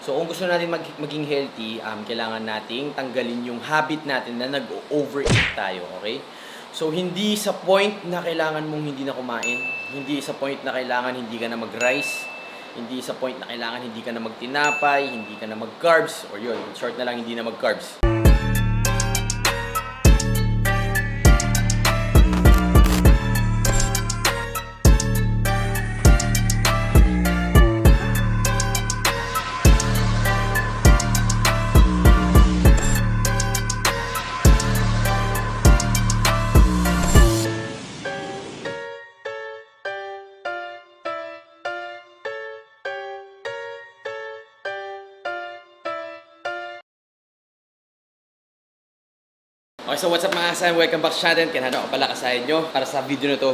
So kung gusto natin maging healthy, kailangan nating tanggalin yung habit natin na nag-overeat tayo, okay? So hindi sa point na kailangan mong hindi na kumain, hindi sa point na kailangan hindi ka na mag-rice, hindi sa point na kailangan hindi ka na magtinapay, hindi ka na mag-carbs, or yun, in short na lang, hindi na mag-carbs. Okay, so what's up mga kasayan? Welcome back sa channel. Kinahano ko pala kasayan nyo para sa video na to.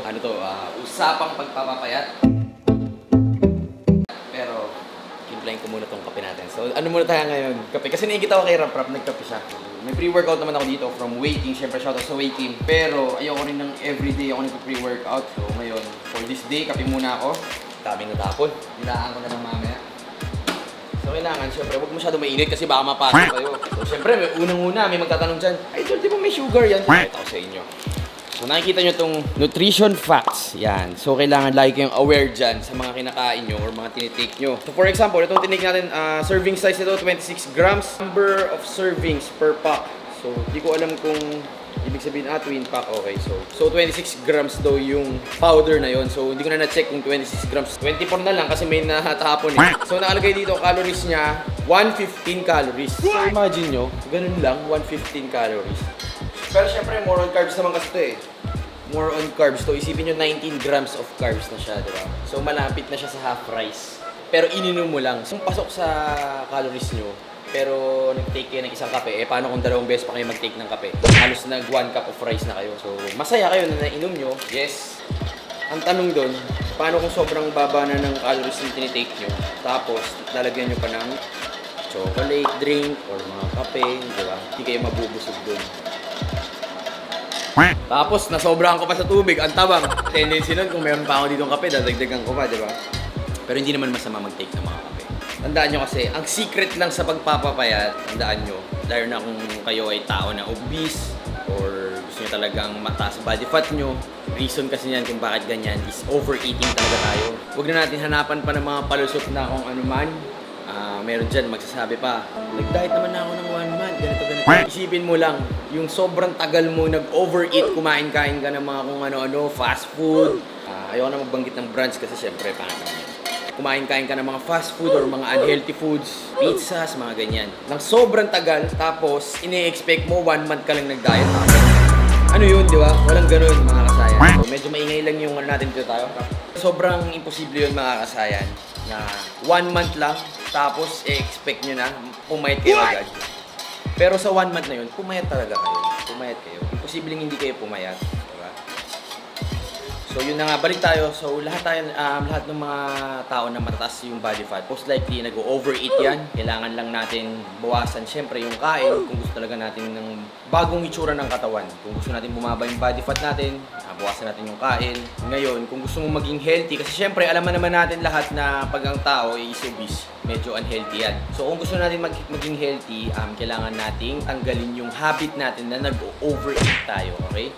Usapang pagpapapayat. Pero, kimplayin ko muna tong kape natin. So, ano muna tayo ngayon? Kape. Kasi nakikita ko kay Rap, nagkape siya. May pre-workout naman ako dito from Waking. Siyempre, shoutout sa Waking. Pero, ayoko rin ng everyday ako nagpa-pre-workout. So, ngayon, for this day, kape muna ako. Daming natapon. Nilaan ko na lang mamaya. So, kailangan, syempre, huwag masyado mainit kasi baka mapasok kayo. So, syempre, unang-una, may magtatanong dyan, Idol, di ba may sugar yan? Ito ko sa inyo. So, nakikita nyo itong nutrition facts. Yan. So, kailangan lagi kayong aware dyan sa mga kinakain nyo or mga tinitake nyo. So, for example, itong tinake natin, serving size nito, 26 grams. Number of servings per pack. So, di ko alam kung ibig sabihin, twin pack, okay. So 26 grams daw yung powder na yon. So, hindi ko na na-check kung 26 grams. 24 na lang kasi may natapon eh. So, nakalagay dito, calories niya, 115 calories. So, imagine nyo, ganun lang, 115 calories. Pero syempre, more on carbs naman kasi ito eh. More on carbs to. Isipin nyo, 19 grams of carbs na siya, di ba? So, malapit na siya sa half rice. Pero ininom mo lang. So, pasok sa calories nyo, pero nag-take kayo ng isang kape, paano kung 2 beses pa kayo mag-take ng kape? Halos nag 1 cup of rice na kayo. So, masaya kayo na nainom nyo, yes. Ang tanong doon, paano kung sobrang baba na ng calories yung tinitake nyo, tapos lalagyan nyo pa ng chocolate drink or mga kape, di ba? Hindi kayo mabubusog doon. Tapos, nasobrahan ko pa sa tubig, ang tabang. Tendency nun, kung meron pa ako ditong kape, dadagdagan ko pa, di ba? Pero hindi naman masama mag-take ng mga kape. Tandaan nyo kasi, ang secret lang sa pagpapapayat, tandaan nyo, lalo na kung kayo ay tao na obese or gusto nyo talagang mataas body fat nyo, reason kasi yan kung bakit ganyan is overeating talaga tayo. Huwag na natin hanapan pa ng mga palusot na kung ano man. Meron dyan magsasabi pa, nag-diet naman na ako ng 1 month, ganito. Isipin mo lang, yung sobrang tagal mo nag-overeat, kumain-kain ka ng mga kung ano-ano, fast food. Ayoko na magbanggit ng brands kasi syempre, paano naman yan. Kumain-kain ka ng mga fast food or mga unhealthy foods, pizzas, mga ganyan. Nang sobrang tagal, tapos ini-expect mo 1 month ka lang nag-diet. Ano yun, di ba? Walang ganun, mga kasayan. So, medyo maingay lang yung natin dito tayo. Sobrang imposible yun, mga kasayan, na 1 month lang, tapos i-expect nyo na pumayat kayo agad. Pero sa 1 month na yun, pumayat talaga kayo. Pumayat kayo. Imposibleng hindi kayo pumayat. So yun na nga, balik tayo. So lahat ng mga tao na matataas yung body fat, most likely nag-overeat yan. Kailangan lang natin bawasan syempre yung kain kung gusto talaga natin ng bagong itsura ng katawan. Kung gusto natin bumaba yung body fat natin, bawasan natin yung kain. Ngayon, kung gusto mong maging healthy, kasi syempre alam naman natin lahat na pag ang tao is obese, medyo unhealthy yan. So kung gusto natin maging healthy, kailangan nating tanggalin yung habit natin na nag-overeat tayo, okay?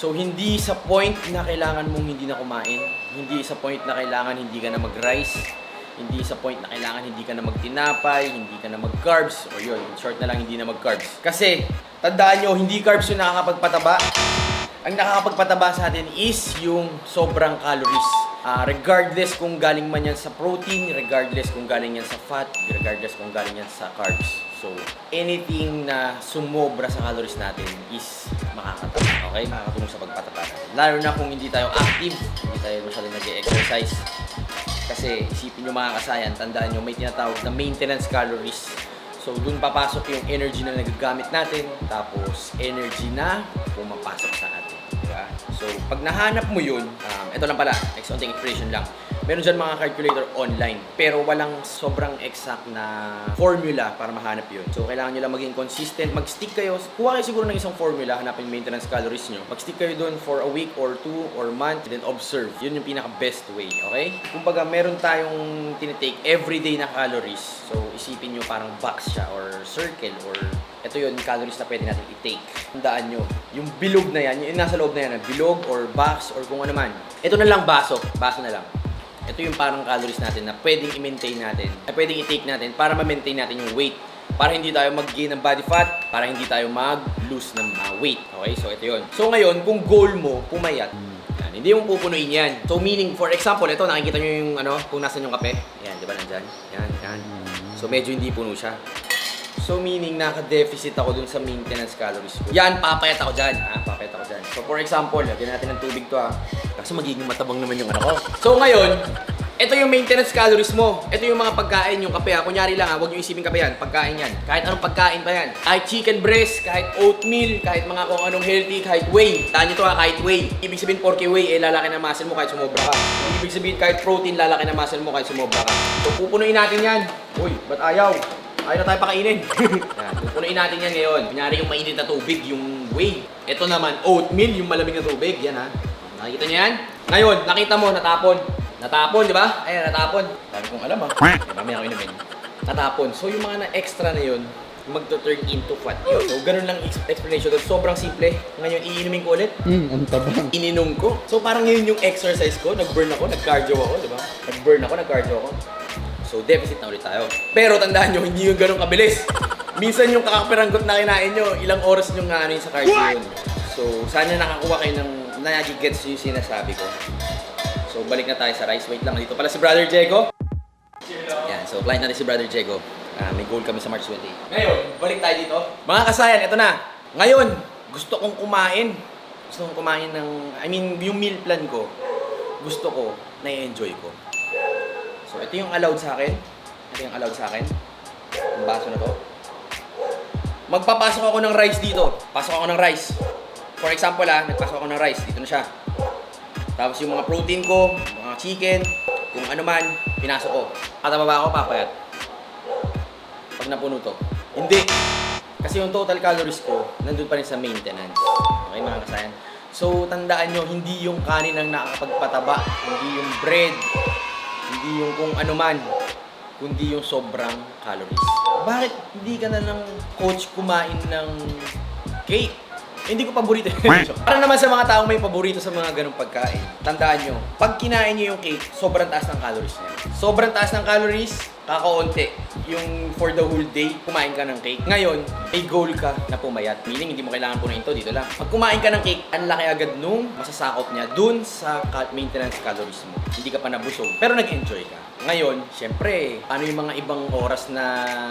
So, hindi sa point na kailangan mong hindi na kumain, hindi sa point na kailangan hindi ka na mag-rice, hindi sa point na kailangan hindi ka na magtinapay, hindi ka na mag-carbs, or yun, in short na lang, hindi na mag-carbs. Kasi, tandaan nyo, hindi carbs yung nakakapagpataba. Ang nakakapagpataba sa atin is yung sobrang calories. Regardless kung galing man yan sa protein, regardless kung galing yan sa fat, regardless kung galing yan sa carbs. So, anything na sumobra sa calories natin is makakataba, okay? Makakatulong sa pagpataba natin. Lalo na kung hindi tayo active, hindi tayo masyadong nag-exercise. Kasi isipin nyo mga kasayan, tandaan nyo, may tinatawag na maintenance calories. So, dun papasok yung energy na nagagamit natin, tapos energy na pumapasok sa atin. Diba? So, pag nahanap mo yun, ito lang pala, next onting explanation lang. Meron dyan mga calculator online, pero walang sobrang exact na formula para mahanap yun. So, kailangan nyo lang maging consistent. Mag-stick kayo. Kuha kayo siguro ng isang formula, hanapin yung maintenance calories nyo. Mag-stick kayo doon for a week or 2 or month, then observe. Yun yung pinaka-best way, okay? Kumbaga, meron tayong tinitake everyday na calories. So, isipin nyo parang box siya or circle or ito yun, yung calories na pwede natin i-take. Tandaan nyo, yung bilog na yan, yung nasa loob na yan, bilog or box or kung ano man. Ito na lang baso na lang. Ito yung parang calories natin na pwedeng i-maintain natin, na pwedeng i-take natin para ma-maintain natin yung weight. Para hindi tayo mag-gain ng body fat, para hindi tayo mag-lose ng weight. Okay, so ito yun. So ngayon, kung goal mo, pumayat, yan, hindi mo pupunuin yan. So meaning, for example, ito, nakikita nyo yung kung nasan yung kape. Yan, di ba nandyan? Yan. So medyo hindi puno siya. So meaning, naka-deficit ako dun sa maintenance calories ko. Yan, papayat ako dyan. Papayat ako dyan. So for example, lagyan natin ng tubig to kasi magiging matabang naman yung ko. So ngayon, ito yung maintenance calories mo. Ito yung mga pagkain, yung kape. Kunyari lang huwag nyo isipin kape yan. Pagkain yan. Kahit anong pagkain pa yan. Kahit chicken breast, kahit oatmeal, kahit mga kung anong healthy, kahit whey. Taan nyo to kahit whey. Ibig sabihin, porky whey, lalaki na muscle mo kahit sumobra ka. Ibig sabihin, kahit protein, lalaki na muscle mo kahit sumobra ka. So pupunuin natin yan. Uy, ba't ayaw? Ayaw na tayo pakainin. Yan, pupunuin natin yan ngayon. Kunyari yung mainit na tubig, yung whey. Ito naman, oatmeal, yung malamig na tubig. Yan Nakikita niyo yan? Ngayon, nakita mo, natapon. Natapon, di ba? Ayan, natapon. Dami kong alam Mamaya ako inumin. Natapon. So yung mga na-extra na yun, magto-turn into fat yun. So ganun lang explanation. Sobrang simple. Ngayon, iinumin ko ulit. Ang tabang. Ininom ko. So parang yun yung exercise ko. Nag-burn ako, nag-cardio ako, di ba? Nag-burn ako, nag-cardio ako. So, deficit na ulit tayo. Pero tandaan nyo, hindi yung ganun kabilis. Minsan yung kakapiranggot na kinain nyo, ilang oras nyo nga yung sa cardio yun. So, sana nakakuha kayo ng nagigets yung sinasabi ko. So, balik na tayo sa rice. Wait lang, dito pala si Brother Diego. Yan, so client natin si Brother Diego. May goal kami sa March 28. Ngayon, balik tayo dito. Mga kasayan, ito na. Ngayon, gusto kong kumain. Gusto kong kumain ng, yung meal plan ko. Gusto ko, na-enjoy ko. So, ito yung allowed sa akin. Ito yung allowed sa akin. Yung baso na to. Magpapasok ako ng rice dito. Pasok ako ng rice. For example nagpasok ako ng rice. Dito na siya. Tapos yung mga protein ko, mga chicken, kung ano man, pinasok ko. Katababa ako, papayat. Pag napuno to. Hindi. Kasi yung total calories ko, nandun pa rin sa maintenance. Okay mga kasayan? So, tandaan nyo, hindi yung kanin ang nakakapagpataba. Hindi yung bread. Hindi yung kung ano man, kundi yung sobrang calories. Bakit hindi ka na ng coach kumain ng cake? Hindi ko paborito. Para naman sa mga taong may paborito sa mga ganong pagkain, tandaan nyo, pag kinain nyo yung cake, sobrang taas ng calories niya. Sobrang taas ng calories, kakaunti. Yung for the whole day, kumain ka ng cake. Ngayon, may goal ka na pumayat. Meaning, hindi mo kailangan punuin to, dito lang. Pag kumain ka ng cake, ang laki agad nung masasakop niya dun sa maintenance calories mo. Hindi ka pa nabusog, pero nag-enjoy ka. Ngayon, syempre, ano yung mga ibang oras na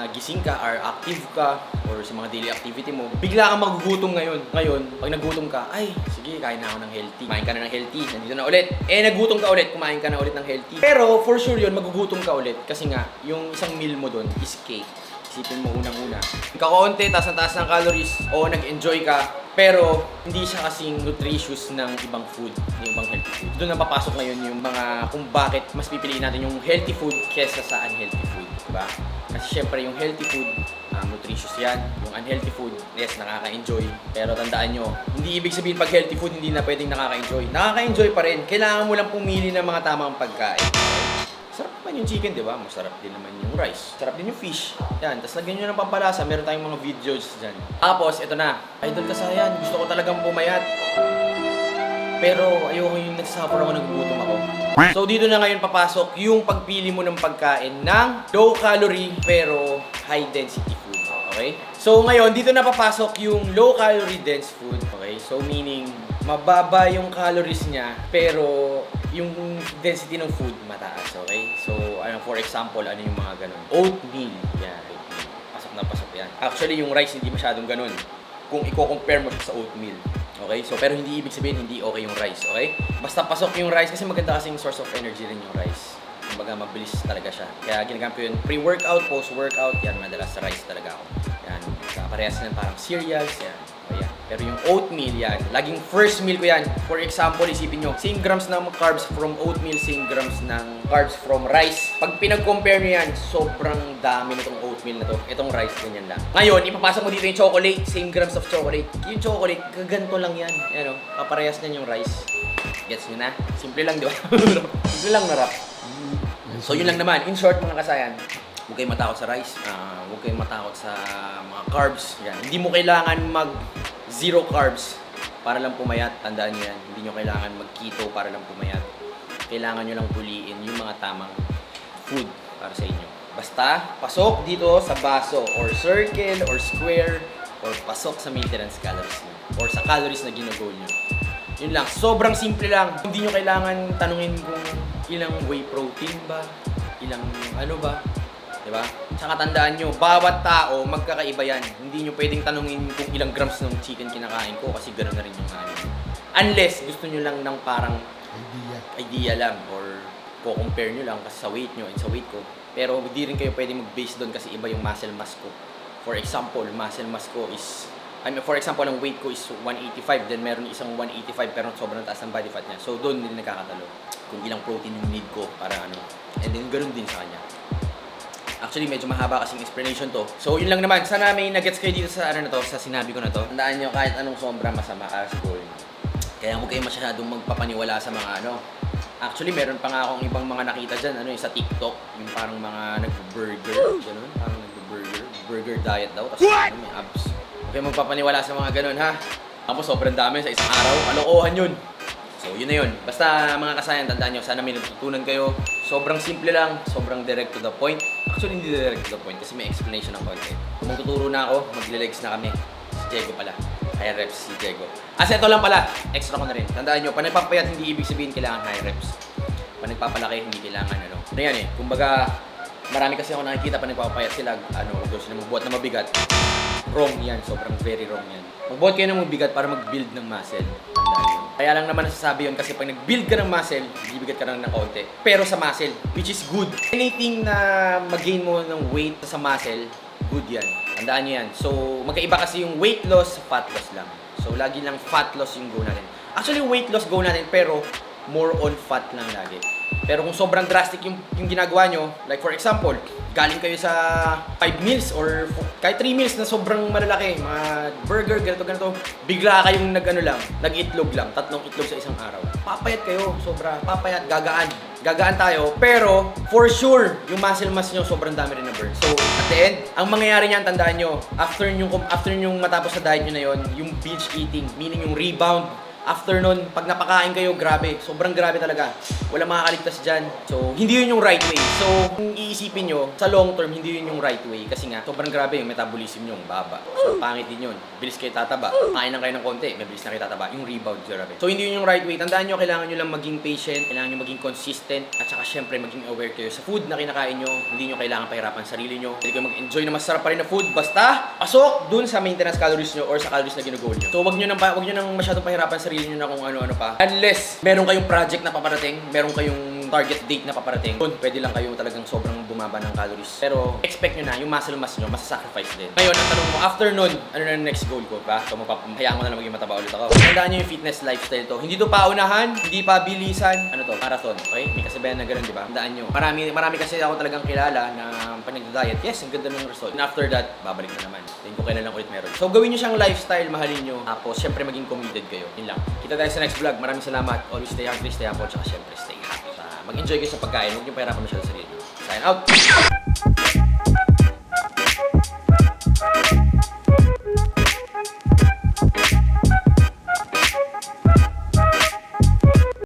gising ka or active ka or sa mga daily activity mo, bigla kang magugutom ngayon. Ngayon, pag nagutom ka, ay, sige, kain na ako ng healthy. Kumain ka na ng healthy, nandito na ulit. Nagutom ka ulit, kumain ka na ulit ng healthy. Pero, for sure yun, magugutom ka ulit. Kasi nga, yung isang meal mo dun is cake. Isipin mo unang-una. Kakaunti, taas na taas ng calories, o nag-enjoy ka, pero hindi siya kasing nutritious ng ibang food, yung ibang healthy food. Doon na papasok ngayon yung mga kung bakit mas pipiliin natin yung healthy food kesa sa unhealthy food, diba? Kasi syempre yung healthy food, nutritious yan. Yung unhealthy food, yes, nakaka-enjoy. Pero tandaan nyo, hindi ibig sabihin pag healthy food, hindi na pwedeng nakaka-enjoy. Nakaka-enjoy pa rin. Kailangan mo lang pumili ng mga tamang pagkain. Sarap naman yung chicken, di ba? Masarap din naman yung rice. Sarap din yung fish. Yan, tapos lagyan nyo ng pampalasa. Meron tayong mga videos dyan. Tapos, ito na. Idol kasayan. Gusto ko talagang pumayat. Pero, ayoko yung nagsasuffer ako, nagugutom ako. So, dito na ngayon papasok yung pagpili mo ng pagkain ng low calorie pero high density food. Okay? So, ngayon, dito na papasok yung low calorie dense food. Okay? So, meaning, mababa yung calories niya pero yung density ng food mataas, okay? So, for example, ano yung mga ganun? Oatmeal. Yan, oatmeal. Pasok na pasok yan. Actually, yung rice hindi masyadong ganun. Kung i-compare mo siya sa oatmeal. Okay? So, pero hindi ibig sabihin hindi okay yung rice, okay? Basta pasok yung rice kasi maganda kasing source of energy rin yung rice. Kumbaga, mabilis talaga siya. Kaya ginagamit ko yun pre-workout, post-workout, yan, madalas sa rice talaga ako. Yan, parehas yan parang cereals, yan. O yan. Pero yung oatmeal yan, laging first meal ko yan. For example, isipin nyo, same grams ng carbs from oatmeal, same grams ng carbs from rice. Pag pinag-compare nyo yan, sobrang dami na itong oatmeal na to. Itong rice, ganyan lang. Ngayon, ipapasok mo dito yung chocolate, same grams of chocolate. Yung chocolate, gaganto lang yan. Yan o, paparehas niyan yung rice. Gets nyo na? Simple lang, di ba? Simple lang na rap. So yun lang naman. In short, mga kasayan, huwag kayong matakot sa rice. Huwag kayong matakot sa mga carbs. Yan. Hindi mo kailangan mag zero carbs para lang pumayat. Tandaan nyo yan. Hindi nyo kailangan mag-keto para lang pumayat. Kailangan nyo lang puliin yung mga tamang food para sa inyo. Basta, pasok dito sa baso or circle or square or pasok sa maintenance calories nyo or sa calories na ginagol nyo. Yun lang. Sobrang simple lang. Hindi nyo kailangan tanungin kung ilang whey protein ba, ilang ano ba. Diba? Tsaka tandaan nyo, bawat tao magkakaiba yan. Hindi nyo pwedeng tanungin kung ilang grams ng chicken kinakain ko kasi gano'n na rin yung kanin. Unless gusto nyo lang ng parang idea lang or compare nyo lang kasi sa weight nyo and sa weight ko. Pero hindi rin kayo pwedeng mag-base doon kasi iba yung muscle mass ko. For example, muscle mass ko is, for example, ang weight ko is 185, then meron isang 185 pero sobrang taas ng body fat niya. So doon din nagkakatalo kung ilang protein yung need ko para ano. And then gano'n din sa kanya. Actually, medyo mahaba kasing explanation to. So, yun lang naman. Sana may nagets kayo dito sa ano na to, sa sinabi ko na to. Tandaan nyo, kahit anong sombra masama siguro. Kaya huwag kayo masyadong magpapaniwala sa mga ano. Actually, meron pa nga akong ibang mga nakita dyan, ano yung sa TikTok, yung parang mga nag-burger, gano'n, parang nag-burger, burger diet daw, tapos ano, may abs. Huwag kayo magpapaniwala sa mga gano'n, ha? Tapos sobrang dami sa isang araw, kalokohan yun. So, yun na yun. Basta mga kasayan, tandaan nyo, sana may natutunan kayo. Sobrang simple lang, sobrang direct to the point. Actually, hindi direct to the point kasi may explanation ng konti. Kung magtuturo na ako, magle-legs na kami. Si Diego pala. High reps si Diego. Ito lang pala, extra ko na rin. Tandaan nyo, pag nagpapayat, hindi ibig sabihin kailangan high reps. Pag nagpapalaki, hindi kailangan ano. Ano yan eh, kumbaga, marami kasi ako nakikita pag nagpapayat sila, ano, gusto sila magbuhat na mabigat. Wrong yan, sobrang very wrong yan. Magbuhat kayo ng mabigat para mag-build ng muscle. Tandaan nyo. Kaya lang naman nasasabi yun kasi pag nag-build ka ng muscle, bibigat ka lang ng konti. Pero sa muscle, which is good. Anything na mag-gain mo ng weight sa muscle, good yan. Tandaan nyo yan. So, magkaiba kasi yung weight loss, fat loss lang. So, lagi lang fat loss yung go natin. Actually, weight loss go natin, pero more on fat lang lagi. Pero kung sobrang drastic yung ginagawa nyo, like for example, galing kayo sa 5 meals or kahit 3 meals na sobrang malalaki, mga burger, ganito, bigla kayong nag-itlog lang, 3 itlog sa isang araw. Papayat kayo, sobra, papayat, gagaan tayo, pero for sure, yung muscle mass nyo sobrang dami rin na burn. So, at the end, ang mangyayari niyan, tandaan nyo, after yung matapos sa diet nyo na yon, yung binge eating, meaning yung rebound, after nun, pag napakain kayo, grabe. Sobrang grabe talaga. Walang makakaligtas dyan. So, hindi yun yung right way. So, kung iisipin nyo, sa long term, hindi yun yung right way. Kasi nga, sobrang grabe yung metabolism nyo, baba. So, pangit din yun. Bilis kayo tataba. Kain lang kayo ng konti, may bilis na kayo tataba. Yung rebound, grabe. So, hindi yun yung right way. Tandaan nyo, kailangan nyo lang maging patient, kailangan nyo maging consistent, at saka syempre, maging aware kayo sa food na kinakain nyo. Hindi nyo kailangan pahirapan sarili nyo. Hindi kayo mag-enjoy na masarap pa rin na food. Basta, pasok dun sa maintenance calories nyo or sa calories na ginugol nyo. So, wag nyo nang masyadong pahirapan sarili nyo na kung ano-ano pa. Unless meron kayong project na paparating, meron kayong target date na paparating, doon pwede lang kayo talagang sobrang bumaba ng calories. Pero expect nyo na yung muscle mass nyo, masasacrifice din. Ngayon, ang tanong mo, after nun, ano na next goal ko ba? So, hayaan mo na lang maging mataba ulit ako. Tandaan nyo yung fitness lifestyle to. Hindi to paunahan, hindi pa bilisan. Ano to? Marathon. Okay? May kasabayan na gano'n, di ba? Tandaan nyo. Marami kasi ako talagang kilala na pag nagda-diet, yes, ang ganda ng result. And after that, babalik na naman. Tingin ko kailan lang ulit meron. So, gawin nyo siyang lifestyle, mahalin nyo. Tapos, syempre, maging committed kayo. Yun lang. Kita tayo sa next vlog. Maraming salamat. Always stay hungry, stay humble, tsaka syempre, stay happy. Mag-enjoy kayo sa pagkain. Huwag nyo pahirapan masyado sa sarili. Sign out!